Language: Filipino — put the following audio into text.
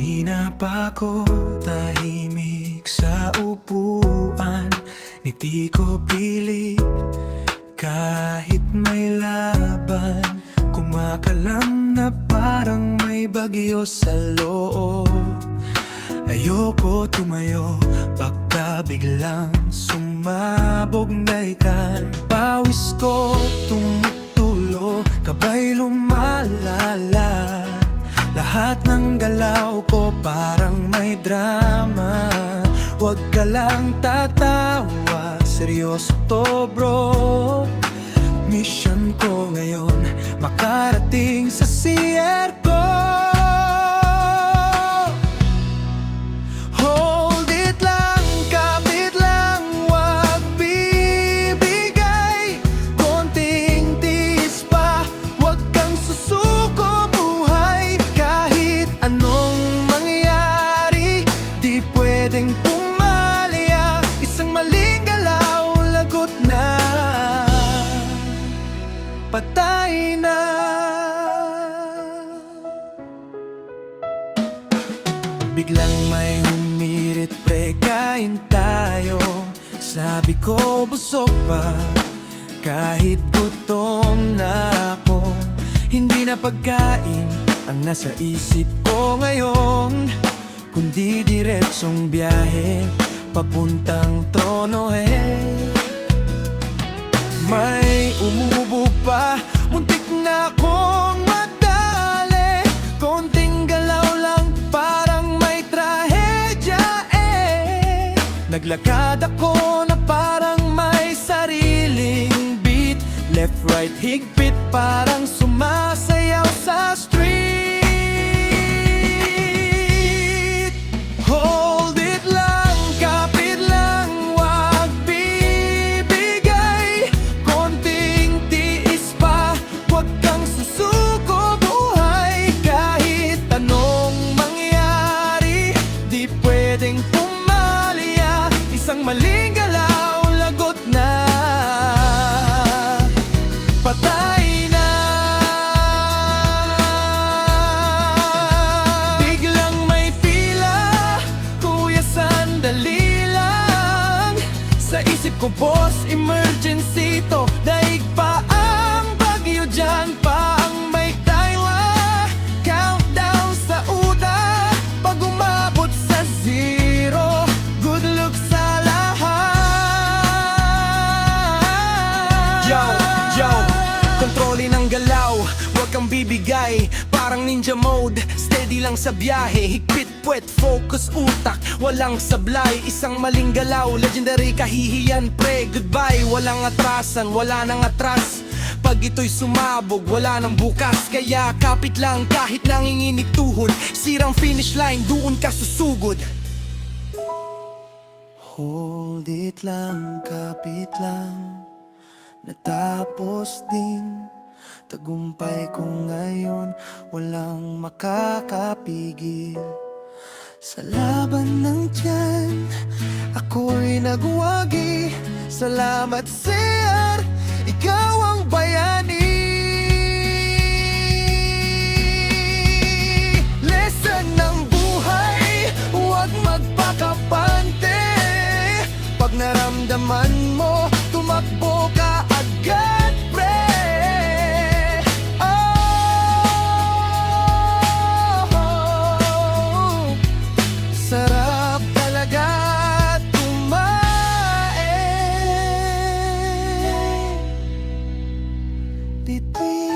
Kanina pa ako tahimik sa upuan, ngiti ko pilit kahit may laban. Kumakalam na parang may bagyo sa loob. Ayoko tumayo, baka biglang sumabog na ikan. Pawis ko tumutulo, kabay lumalala. Lahat ng galaw ko parang may drama. Huwag ka lang tatawa, seryoso to bro. Mission ko ngayon, makarating sa CR ko. Hold it lang, kapit lang, wag bibigay. Konting tiis pa, wag kang susuko buhay. Kahit anong mangyari, di pwedeng pumalya. Isang maling galaw, lagot na, patay na. Biglang may humirit, pre, kain tayo. Sabi ko busog pa, kahit gutom na ako. Hindi na pagkain ang nasa isip ko ngayon, kundi diretsong biyahe papuntang trono. May umubo pa, muntik na akong madali. Konting galaw lang, parang may trahedya Naglakad ako na parang may sariling beat. Left, right, higpit, parang sumasayaw sa street. Hold it lang, kapit lang, wag bibigay. Konting tiis pa, wag kang susuko buhay. Kahit anong mangyari, di pwedeng pumalya. Isang maling galaw, lagot na, patay na. Biglang may pila, kuya sandali lang. Sa isip ko boss, emergency to. Daig pa ang bagyo dyan, pa ang may taywa. Countdown sa uta, pag umabot sa zero. Good luck sa lahat. Yo, kontrolin ang galaw, huwag kang bibigay. Parang ninja mode, steady lang sa biyahe. Higpit, puwet, focus, utak, walang sablay. Isang maling galaw, legendary kahihiyan, pre. Goodbye, walang atrasan, wala nang atras. Pag ito'y sumabog, wala nang bukas. Kaya kapit lang kahit nanginginig tuhod. Sirang finish line, doon ka susugod. Hold it lang, kapit lang, natapos din. Tagumpay ko ngayon, walang makakapigil. Sa laban ng tiyan, ako'y nagwagi. Salamat sir, ikaw ang bayani. Lesson ng buhay, huwag magpakapante. Pag naramdaman mo, tumakbo ka agad, pre. Oh, sarap talaga tumae. Titi